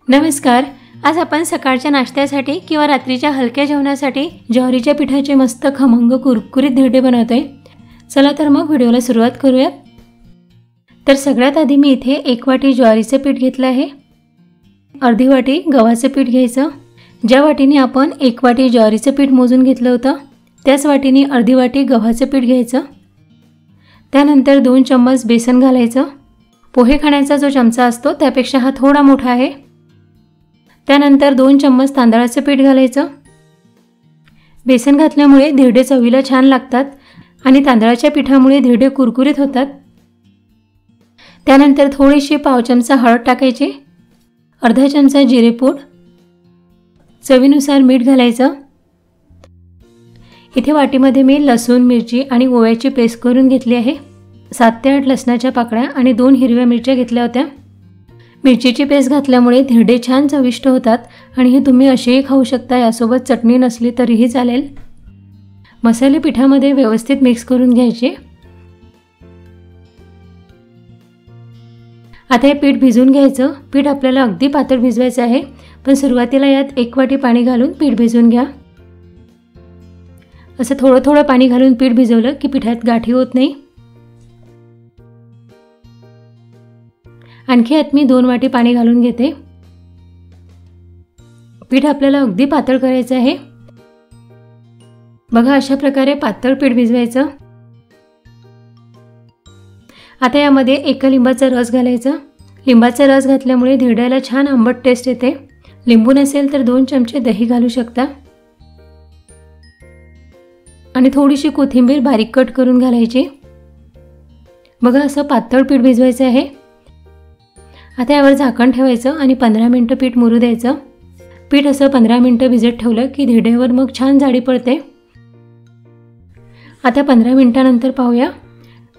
नमस्कार। आज आपण सकाळच्या नाश्त्यासाठी किंवा रात्रीच्या हलक्या जेवणासाठी ज्वारीच्या पिठाचे मस्त खमंग कुरकुरीत धिरडे बनवतोय। चला तर मग व्हिडिओला सुरुवात करूयात। तर सगळ्यात आधी मी इथे 1 वाटी ज्वारीचे पीठ घेतले आहे। अर्धी वाटी गव्हाचे पीठ घ्यायचं। ज्या वाटीने आपण 1 वाटी ज्वारीचे पीठ मोजून घेतलं होतं त्याच वाटीने अर्धी वाटी गव्हाचे पीठ घ्यायचं। त्यानंतर 2 चम्मच बेसन घालायचं। पोहे खाण्याचा जो चमचा असतो त्यापेक्षा हा थोडा मोठा आहे। त्यानंतर 2 चम्मच तांदळाचे पीठ घालायचं। बेसन घातल्यामुळे धिरडे चवीला छान लागतात आणि तांदळाच्या पिठामुळे धिरडे कुरकुरीत होतात। त्यानंतर थोडीशी पाव चमचा हळद टाकायची, अर्धा चमचा जिरेपूड, चवीनुसार मीठ घालायचं। इथे वाटीमध्ये मी लसूण, मिरची आणि ओव्याची पेस्ट करून घेतली आहे। 7 ते 8 लसणाच्या पाकळ्या आणि 2 हिरव्या मिरच्या घेतल्या होत्या। मिरचीची पेस्ट घातल्यामुळे धिरडे छान चविष्ट होतात आणि हे तुम्ही असेही खाऊ शकता, यासोबत चटणी नसली तरीही चालेल। मसाले पिठामध्ये व्यवस्थित मिक्स करून घ्यायचे। आता हे पीठ भिजवून घ्यायचं। पीठ आपल्याला अगदी पातळ भिजवायचं आहे, पण सुरुवातीला यात 1 वाटी पाणी घालून पीठ भिजवून घ्या। असं थोडं थोडं पाणी घालून पीठ भिजवलं की पिठात गाठी होत नाही। आणखी यात मी 2 वाटी पाणी घालून घेते। पीठ आपल्याला अगदी पातळ करायचं आहे। बघा, अशा प्रकारे पातळ पीठ भिजवायचं। आता यामध्ये 1 लिंबाचा रस घालायचा। लिंबाचा रस घातल्यामुळे धिरड्याला छान आंबट टेस्ट येते। लिंबू नसेल तर 2 चमचे दही घालू शकता आणि थोडीशी कोथिंबीर बारीक कट करून घालायची। बघा, असं पातळ पीठ भिजवायचं आहे। आता यावर झाकण ठेवायचं आणि 15 मिनिटं पीठ मुरू द्यायचं। पीठ असं 15 मिनिटं भिजत ठेवलं की धिरड्यावर मग छान जाडी पडते। आता 15 मिनिटानंतर पाहूया,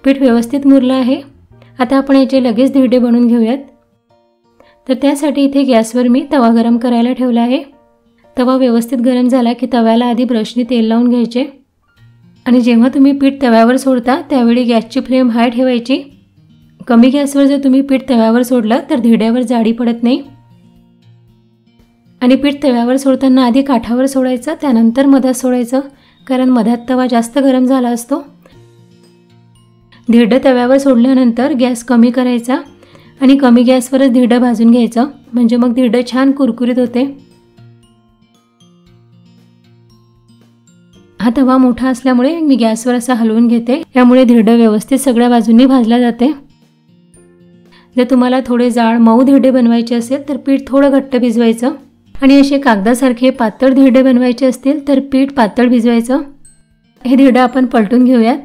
पीठ व्यवस्थित मुरलं आहे। आता आपण याचे लगेच धिरडे बनवून घेऊयात। तर त्यासाठी इथे गॅसवर मी तवा गरम करायला ठेवला आहे। तवा व्यवस्थित गरम झाला की तव्याला आधी ब्रशने तेल लावून घ्यायचे आणि जेव्हा तुम्ही पीठ तव्यावर सोडता त्यावेळी गॅसची फ्लेम हाय ठेवायची। कमी गॅसवर जर तुम्ही पीठ तव्यावर सोडलं तर धिरड्यावर जाडी पडत नाही। आणि पीठ तव्यावर सोडताना आधी काठावर सोडायचं, त्यानंतर मधात सोडायचं, कारण मधात तवा जास्त गरम झाला असतो। धिरडं तव्यावर सोडल्यानंतर गॅस कमी करायचा आणि कमी गॅसवरच धिरडं भाजून घ्यायचं, म्हणजे मग धिरडं छान कुरकुरीत होते। हा तवा मोठा असल्यामुळे मी गॅसवर असा हलवून घेते, यामुळे धिरडं व्यवस्थित सगळ्या बाजूंनी भाजला जाते। जर तुम्हाला थोडे जाड मऊ धिरडे बनवायचे असेल तर पीठ थोडं घट्ट भिजवायचं आणि असे कागदासारखे पातळ धिरडे बनवायचे असतील तर पीठ पातळ भिजवायचं। हे धिरडं आपण पलटून घेऊयात।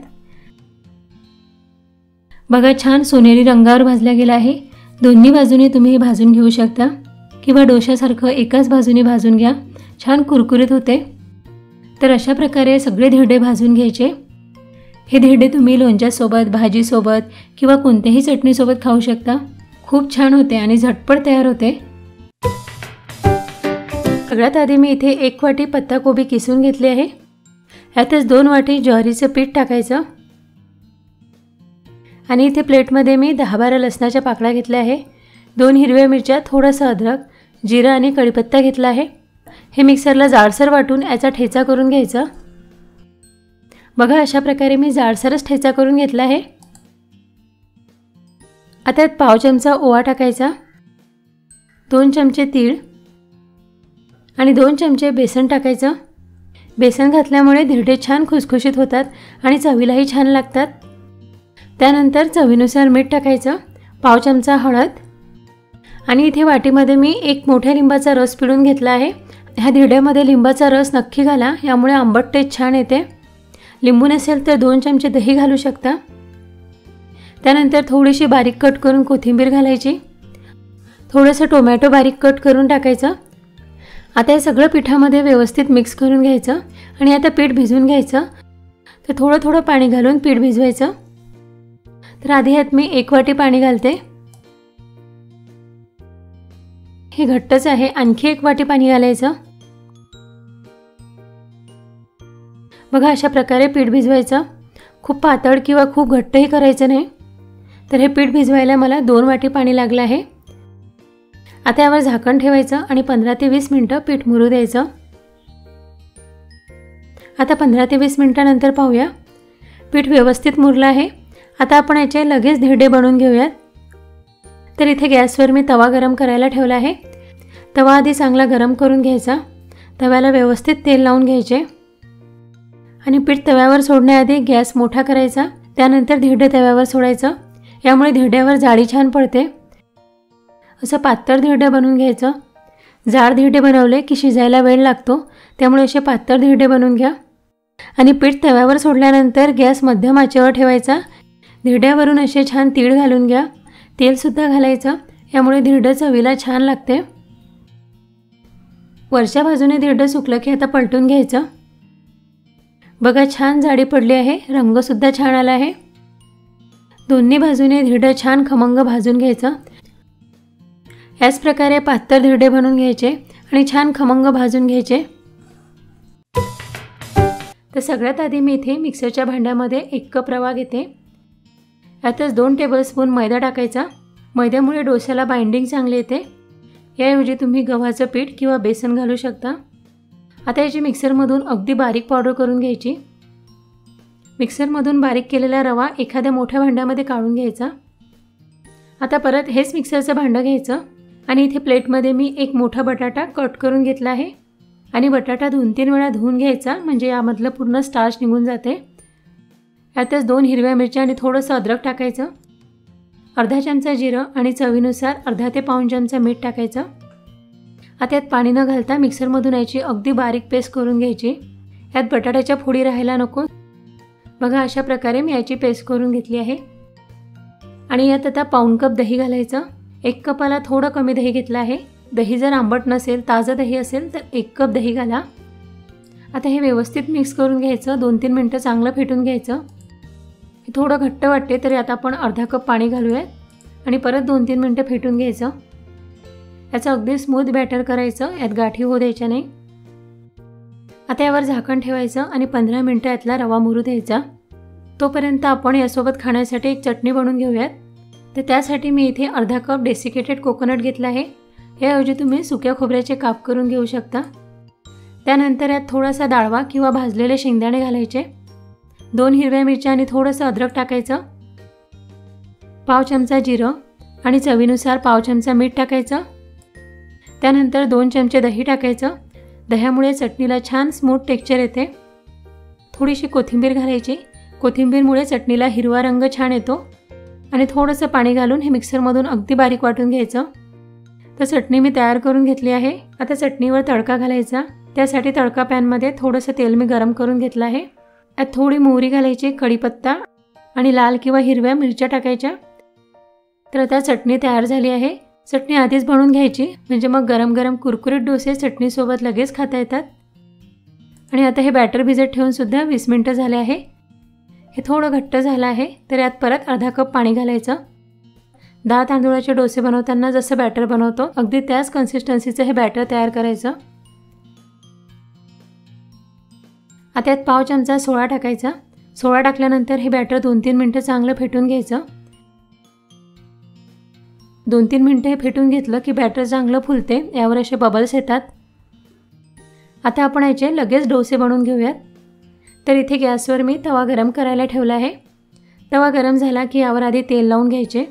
बघा, छान सोनेरी रंगावर भाजला गेला आहे। दोन्ही बाजूने तुम्ही हे भाजून घेऊ शकता किंवा डोशासारखं एकाच बाजूने भाजून घ्या, छान कुरकुरीत होते। तर अशा प्रकारे सगळे धिरडे भाजून घ्यायचे। हे धिरडे तुम्ही लोणच्यासोबत, भाजीसोबत किंवा कोणत्याही चटणीसोबत खाऊ शकता। खूप छान होते आणि झटपट तयार होते। सगळ्यात आधी मी इथे 1 वाटी पत्ताकोबी किसून घेतली आहे। यातच 2 वाटी ज्वारीचं पीठ टाकायचं आणि इथे प्लेटमध्ये मी 10-12 लसणाच्या पाकळ्या घेतल्या आहे। 2 हिरव्या मिरच्या, थोडासा अद्रक, जिरा आणि कढीपत्ता घेतला आहे। हे मिक्सरला जाडसर वाटून याचा ठेचा करून घ्यायचा। बघा, अशा प्रकारे मी जाडसरच ठेचा करून घेतला आहे। आता यात पाव चमचा ओवा टाकायचा, 2 चमचे तीळ आणि 2 चमचे बेसन टाकायचं। बेसन घातल्यामुळे धिरडे छान खुसखुशीत होतात आणि चवीलाही छान लागतात। त्यानंतर चवीनुसार मीठ टाकायचं, पाव चमचा हळद आणि इथे वाटीमध्ये मी 1 मोठ्या लिंबाचा रस पिळून घेतला आहे। ह्या धिरड्यामध्ये लिंबाचा रस नक्की घाला, यामुळे आंबट टेस्ट छान येते। लिंबू नसेल तर 2 चमचे दही घालू शकता। त्यानंतर थोडीशी बारीक कट करून कोथिंबीर घालायची, थोडंसं टोमॅटो बारीक कट करून टाकायचं। आता हे सगळं पिठामध्ये व्यवस्थित मिक्स करून घ्यायचं आणि आता पीठ भिजवून घ्यायचं। तर थोडं थोडं पाणी घालून पीठ भिजवायचं। तर आधी यात मी 1 वाटी पाणी घालते। हे घट्टच आहे, आणखी 1 वाटी पाणी घालायचं। बघा, अशा प्रकारे पीठ भिजवायचं। खूप पातळ किंवा खूप घट्टही करायचं नाही। तर हे पीठ भिजवायला मला 2 वाटी पाणी लागलं आहे। आता यावर झाकण ठेवायचं आणि 15 ते 20 मिनिटं पीठ मुरू द्यायचं। आता 15 ते 20 मिनिटांनंतर पाहूया पीठ व्यवस्थित मुरलं आहे। आता आपण याचे लगेच धिरडे बनवून घेऊयात। तर इथे गॅसवर मी तवा गरम करायला ठेवला आहे। तवा आधी चांगला गरम करून घ्यायचा। तव्याला व्यवस्थित तेल लावून घ्यायचे आणि पीठ तव्यावर सोडण्याआधी गॅस मोठा करायचा। त्यानंतर धिरडे तव्यावर सोडायचं। यामुळे धिरड्यावर जाळी छान पडते। असं पातळ धिरडे बनवून घ्यायचं। जाड धिरडे बनवले की शिजायला वेळ लागतो, त्यामुळे असे पातळ धिरडे बनवून घ्या। आणि पीठ तव्यावर सोडल्यानंतर गॅस मध्यम आचेवर ठेवायचा। धिरड्यावरून असे छान तीळ घालून घ्या। तेलसुद्धा घालायचं, यामुळे धिरडं चवीला छान लागते। वरच्या बाजूने धिरडं सुकलं की आता पलटून घ्यायचं। बघा छान जाडी पडली आहे, रंगसुद्धा छान आला आहे। दोन्ही बाजूने धिरडं छान खमंग भाजून घ्यायचं। याच प्रकारे पातळ धिरडे बनवून घ्यायचे आणि छान खमंग भाजून घ्यायचे। तर सगळ्यात आधी मी इथे मिक्सरच्या भांड्यामध्ये 1 कप रवा घेते। यातच 2 टेबलस्पून मैदा टाकायचा। मैद्यामुळे डोस्याला बाइंडिंग चांगली येते। याऐवजी तुम्ही गव्हाचं पीठ किंवा बेसन घालू शकता। आता याची मिक्सरमधून अगदी बारीक पावडर करून घ्यायची। मिक्सरमधून बारीक केलेला रवा एखाद्या मोठ्या भांड्यामध्ये काढून घ्यायचा। आता परत हेच मिक्सरचं भांडं घ्यायचं आणि इथे प्लेटमध्ये मी 1 मोठा बटाटा कट करून घेतला आहे आणि बटाटा 2-3 वेळा धुवून घ्यायचा, म्हणजे यामधलं पूर्ण स्टार्च निघून जाते। यातच 2 हिरव्या मिरच्या आणि थोडंसं अद्रक टाकायचं। अर्धा चमचा जिरं आणि चवीनुसार अर्धा ते पाऊण चमचा मीठ टाकायचं। आता यात पाणी न घालता मिक्सरमधून याची अगदी बारीक पेस्ट करून घ्यायची। यात बटाट्याच्या फोडी राहायला नको। बघा अशा प्रकारे मी याची पेस्ट करून घेतली आहे। आणि यात आता पाऊण कप दही घालायचं। 1 कपाला थोडं कमी दही घेतलं आहे। दही जर आंबट नसेल, ताजं दही असेल तर 1 कप दही घाला। आता हे व्यवस्थित मिक्स करून घ्यायचं। 2-3 मिनटं चांगलं फेटून घ्यायचं। हे थोडं घट्ट वाटते तर यात आपण अर्धा कप पाणी घालूयात आणि परत 2-3 मिनटं फेटून घ्यायचं। याचं अगदी स्मूथ बॅटर करायचं, यात गाठी होऊ द्यायच्या नाही। आता यावर झाकण ठेवायचं आणि 15 मिनटं यातला रवा मुरू द्यायचा। तोपर्यंत आपण यासोबत खाण्यासाठी एक चटणी बनवून घेऊयात। तर त्यासाठी मी इथे अर्धा कप डेसिकेटेड कोकोनट घेतला आहे। याऐवजी तुम्ही सुक्या खोबऱ्याचे काप करून घेऊ शकता। त्यानंतर यात थोडासा डाळवा किंवा भाजलेले शेंगदाणे घालायचे। 2 हिरव्या मिरच्या आणि थोडंसं अद्रक टाकायचं। पाव चमचा जिरं आणि चवीनुसार पाव चमचा मीठ टाकायचं। त्यानंतर 2 चमचे दही टाकायचं। दह्यामुळे चटणीला छान स्मूथ टेक्स्चर येते। थोडीशी कोथिंबीर घालायची। कोथिंबीरमुळे चटणीला हिरवा रंग छान येतो। आणि थोडंसं पाणी घालून हे मिक्सरमधून अगदी बारीक वाटून घ्यायचं। तर चटणी मी तयार करून घेतली आहे। आता चटणीवर तडका घालायचा। त्यासाठी तडका पॅनमध्ये थोडंसं तेल मी गरम करून घेतलं आहे। यात थोडी मोहरी घालायची, कढीपत्ता आणि लाल किंवा हिरव्या मिरच्या टाकायच्या। तर आता चटणी तयार झाली आहे। चटणी आधीच बनवून घ्यायची, म्हणजे मग गरम गरम कुरकुरीत डोसे चटणीसोबत लगेच खाता येतात। आणि आता हे बॅटर भिजत ठेवून सुद्धा 20 मिनटं झाले आहे। हे थोडं घट्ट झालं आहे, तर यात परत अर्धा कप पाणी घालायचं। डाळ तांदूळाचे डोसे बनवताना जसं बॅटर बनवतो अगदी त्याच कन्सिस्टन्सीचं हे बॅटर तयार करायचं। आता यात पाव चमचा सोडा टाकायचा। सोडा टाकल्यानंतर हे बॅटर 2-3 मिनटं चांगलं फेटून घ्यायचं। 2-3 मिनटं हे फेटून घेतलं की बॅटर चांगलं फुलते, यावर असे बबल्स येतात। आता आपण याचे लगेच डोसे बनवून घेऊयात। तर इथे गॅसवर मी तवा गरम करायला ठेवला आहे। तवा गरम झाला की यावर आधी तेल लावून घ्यायचे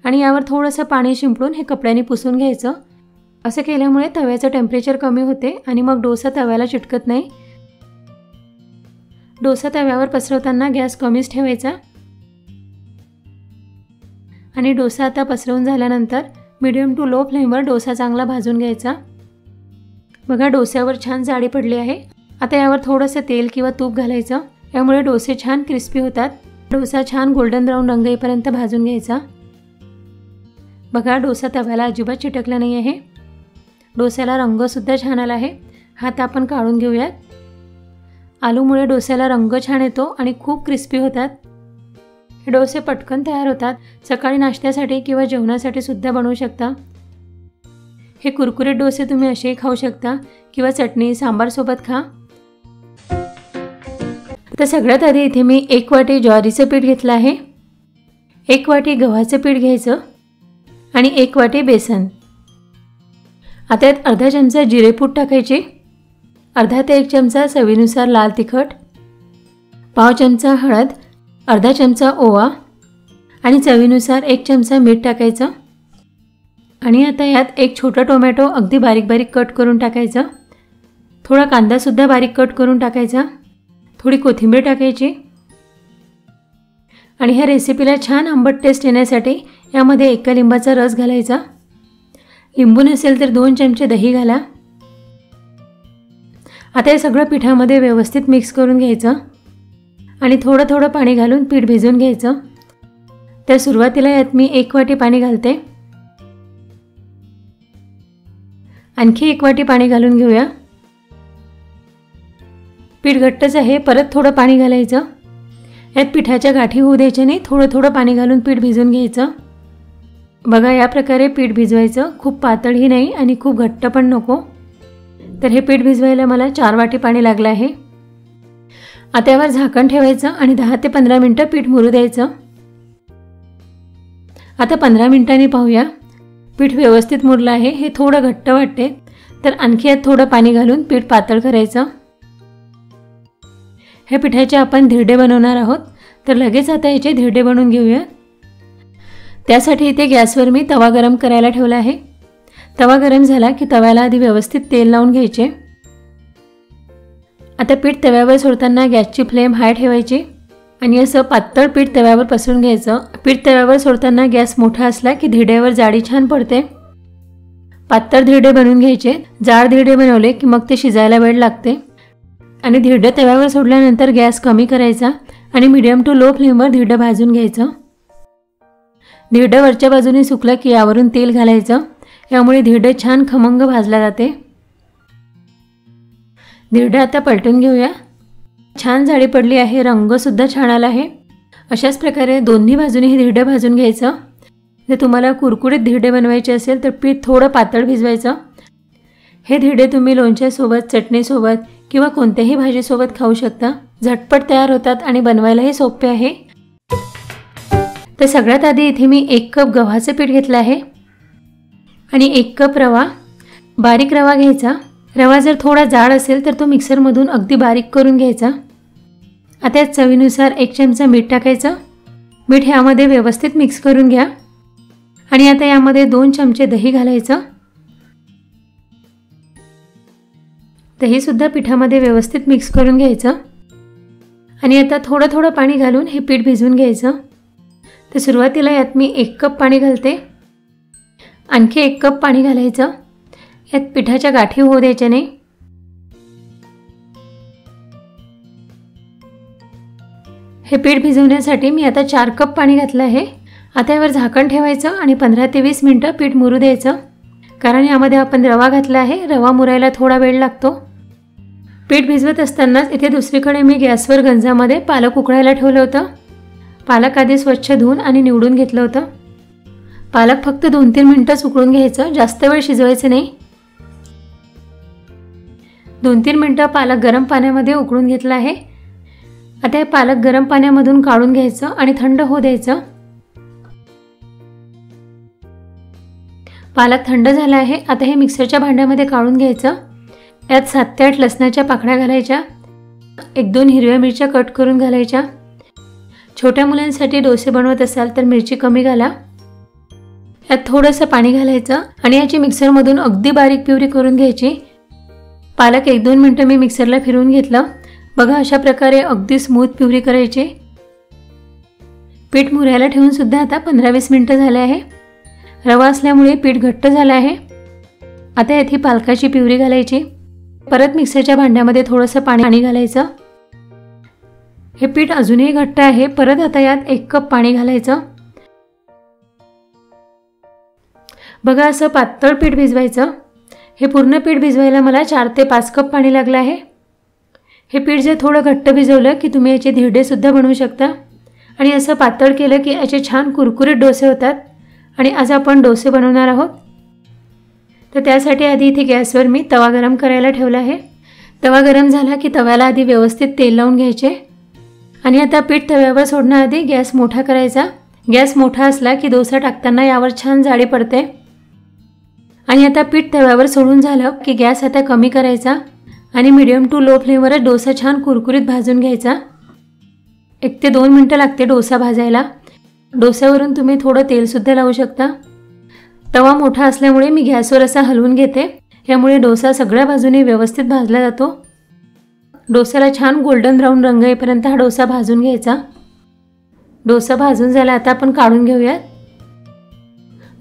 आणि यावर थोडंसं पाणी शिंपडून हे कपड्याने पुसून घ्यायचं। असं केल्यामुळे तव्याचं टेम्परेचर कमी होते आणि मग डोसा तव्याला चिटकत नाही। डोसा तव्यावर पसरवताना गॅस कमीच ठेवायचा। आणि डोसा आता पसरवून झाल्यानंतर मीडियम टू लो फ्लेमवर डोसा चांगला भाजून घ्यायचा। बघा डोस्यावर छान जाडी पडली आहे। आता यावर थोडंसं तेल किंवा तूप घालायचं, यामुळे डोसे छान क्रिस्पी होतात। डोसा छान गोल्डन ब्राऊन रंग येईपर्यंत भाजून घ्यायचा। बघा डोसा तव्याला अजिबात चिटकला नाही आहे। डोस्याला रंगसुद्धा छान आला आहे। हा आता आपण काढून घेऊयात। आलूमुळे डोस्याला रंग छान येतो आणि खूप क्रिस्पी होतात। हे डोसे पटकन तयार होतात। सकाळी नाश्त्यासाठी किंवा जेवणासाठी सुद्धा बनवू शकता। हे कुरकुरीत डोसे तुम्ही असेही खाऊ शकता किंवा चटणी सांबार सोबत खा। तर सगळ्यात आधी इथे मी 1 वाटी ज्वारीचं पीठ घेतलं आहे। 1 वाटी गव्हाचं पीठ घ्यायचं आणि 1 वाटी बेसन। आता यात अर्धा चमचा जिरेपूड टाकायचे, अर्धा ते 1 चमचा चवीनुसार लाल तिखट, पाव चमचा हळद, अर्धा चमचा ओवा आणि चवीनुसार 1 चमचा मीठ टाकायचं। आणि आता यात 1 छोटा टोमॅटो अगदी बारीक बारीक कट करून टाकायचा, थोडा कांदा सुद्धा बारीक कट करून टाकायचा, थोडी कोथिंबीर टाकायची। आणि ह्या रेसिपीला छान आंबट टेस्ट येण्यासाठी यामध्ये 1 लिंबाचा रस घालायचा। लिंबू नसेल तर 2 चमचे दही घाला। आता हे सगळं पिठामध्ये व्यवस्थित मिक्स करून घ्यायचं आणि थोडं थोडं पाणी घालून पीठ भिजवून घ्यायचं। तर सुरुवातीला यात मी 1 वाटी पाणी घालते, आणखी 1 वाटी पाणी घालून घेऊया। पीठ घट्टच आहे, परत थोडं पाणी घालायचं। यात पिठाच्या गाठी होऊ द्यायच्या नाही, थोडं थोडं पाणी घालून पीठ भिजवून घ्यायचं। बघा या प्रकारे पीठ भिजवायचं, खूप पातळही नाही आणि खूप घट्ट पण नको। तर हे पीठ भिजवायला मला 4 वाटी पाणी लागलं आहे। आता यावर झाकण ठेवायचं आणि 10 ते 15 मिनिटं पीठ मुरू द्यायचं। आता 15 मिनिटांनी पाहूया, पीठ व्यवस्थित मुरलं आहे। हे थोडं घट्ट वाटते, तर आणखी यात थोडं पाणी घालून पीठ पातळ करायचं। हे पिठाचे आपण धिरडे बनवणार आहोत, तर लगेच आता याचे धिरडे बनवून घेऊया। त्यासाठी इथे गॅसवर मी तवा गरम करायला ठेवला आहे। तवा गरम झाला की तव्याला आधी व्यवस्थित तेल लावून घ्यायचे। आता पीठ तव्यावर सोडताना गॅसची फ्लेम हाय ठेवायची आणि असं पातळ पीठ तव्यावर पसरून घ्यायचं। पीठ तव्यावर सोडताना गॅस मोठा असला की धिरड्यावर जाडी छान पडते। पातळ धिरडे बनवून घ्यायचे, जाड धिरडे बनवले की मग ते शिजायला वेळ लागते। आणि धिरडं तव्यावर सोडल्यानंतर गॅस कमी करायचा आणि मीडियम टू लो फ्लेमवर धिरडं भाजून घ्यायचं। धिरडं वरच्या बाजूने सुकलं की यावरून तेल घालायचं, यामुळे धिरडं छान खमंग भाजला जाते। धिरडं आता पलटून घेऊया। छान जाडी पडली आहे, रंग सुद्धा छान आला आहे। अशाच प्रकारे दोन्ही बाजूने हे धिरडं भाजून घ्यायचं। जर तुम्हाला कुरकुरीत धिरडे बनवायचे असेल तर पीठ थोडं पातळ भिजवायचं। हे धिरडे तुम्ही लोणच्यासोबत, चटणीसोबत किंवा कोणत्याही भाजीसोबत खाऊ शकता। झटपट तयार होतात आणि बनवायलाही सोपे आहे। तर सगळ्यात आधी इथे मी 1 कप गव्हाचे पीठ घेतलं आहे आणि 1 कप रवा, बारीक रवा घ्यायचा। रवा जर थोडा जाड असेल तर तो मिक्सरमधून अगदी बारीक करून घ्यायचा। आता यात चवीनुसार 1 चमचा मीठ टाकायचं। मीठ यामध्ये व्यवस्थित मिक्स करून घ्या आणि आता यामध्ये 2 चमचे दही घालायचं। दही सुद्धा पिठामध्ये व्यवस्थित मिक्स करून घ्यायचं आणि आता थोडं थोडं पाणी घालून हे पीठ भिजवून घ्यायचं। तर सुरुवातीला यात मी 1 कप पाणी घालते, आणखी 1 कप पाणी घालायचं। यात पिठाच्या गाठी होऊ द्यायच्या नाही। हे पीठ भिजवण्यासाठी मी आता 4 कप पाणी घातलं आहे। आता यावर झाकण ठेवायचं आणि 15 ते 20 मिनिटं पीठ मुरू द्यायचं, कारण यामध्ये आपण रवा घातला आहे, रवा मुरायला थोडा वेळ लागतो। पीठ भिजवत असतानाच इथे दुसरीकडे मी गॅसवर गंजामध्ये पालक उकळायला ठेवलं होतं। पालक आधी स्वच्छ धुवून आणि निवडून घेतलं होतं। पालक फक्त 2-3 मिनिटंच उकळून घ्यायचं, जास्त वेळ शिजवायचं नाही। 2-3 मिनिटं पालक गरम पाण्यामध्ये उकळून घेतला आहे। आता हे पालक गरम पाण्यामधून काढून घ्यायचं आणि थंड होऊ द्यायचं। पालक थंड झाला आहे। आता हे मिक्सरच्या भांड्यामध्ये काढून घ्यायचं। यात 7 ते 8 लसणाच्या पाकळ्या घालायच्या, 1-2 हिरव्या मिरच्या कट करून घालायच्या। छोट्या मुलांसाठी डोसे बनवत असाल तर मिरची कमी घाला। यात थोडंसं पाणी घालायचं आणि याची मिक्सरमधून अगदी बारीक प्युरी करून घ्यायची। पालक 1-2 मिनिटं मी मिक्सरला फिरवून घेतलं। बघा अशा प्रकारे अगदी स्मूथ प्युरी करायची। पीठ मुरायला ठेवून सुद्धा आता 15-20 मिनिटं झाले आहे। रवा असल्यामुळे पीठ घट्ट झालं आहे। आता यात ही पालकाची प्युरी घालायची, परत मिक्सरच्या भांड्यामध्ये थोडंसं पाणी घालायचं। हे पीठ अजूनही घट्ट आहे, परत आता यात 1 कप पाणी घालायचं। बघा असं पातळ पीठ भिजवायचं। हे पूर्ण पीठ भिजवायला मला 4 ते 5 कप पाणी लागलं आहे। हे पीठ जर थोडं घट्ट भिजवलं की तुम्ही याचे धिरडे सुद्धा बनवू शकता आणि असं पातळ केलं की याचे छान कुरकुरीत डोसे होतात। आणि आज आपण डोसे बनवणार आहोत। तर त्यासाठी आधी इथे गॅसवर मी तवा गरम करायला ठेवला आहे। तवा गरम झाला की तव्याला आधी व्यवस्थित तेल लावून घ्यायचे आणि आता पीठ तव्यावर सोडण्याआधी गॅस मोठा करायचा। गॅस मोठा असला की डोसा टाकताना यावर छान जाळी पडते. आणि आता पीठ तव्यावर सोडून झालं की गॅस आता कमी करायचा आणि मीडियम टू लो फ्लेमवरच डोसा छान कुरकुरीत भाजून घ्यायचा. 1 ते 2 मिनटं लागते डोसा भाजायला. डोस्यावरून तुम्ही थोडं तेलसुद्धा लावू शकता. तवा मोठा असल्यामुळे मी गॅसवर असा हलवून घेते. यामुळे डोसा सगळ्या बाजूने व्यवस्थित भाजला जातो. डोस्याला छान गोल्डन ब्राऊन रंग येईपर्यंत हा डोसा भाजून घ्यायचा. डोसा भाजून झाला, आता आपण काढून घेऊयात.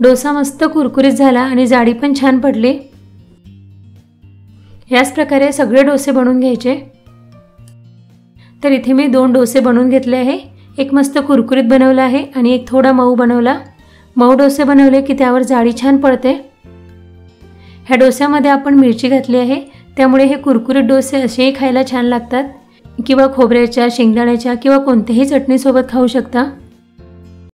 डोसा मस्त कुरकुरीत झाला आणि जाडी पण छान पडली. याच प्रकारे सगळे डोसे बनवून घ्यायचे. तर इथे मी 2 डोसे बनवून घेतले आहे. एक मस्त कुरकुरीत बनवला आहे आणि एक थोडा मऊ बनवला. मऊ डोसे बनवले की त्यावर जाडी छान पडते. ह्या डोस्यामध्ये आपण मिरची घातली आहे, त्यामुळे हे कुरकुरीत डोसे असेही खायला छान लागतात. किंवा खोबऱ्याच्या, शेंगदाण्याच्या किंवा कोणत्याही चटणीसोबत खाऊ शकता.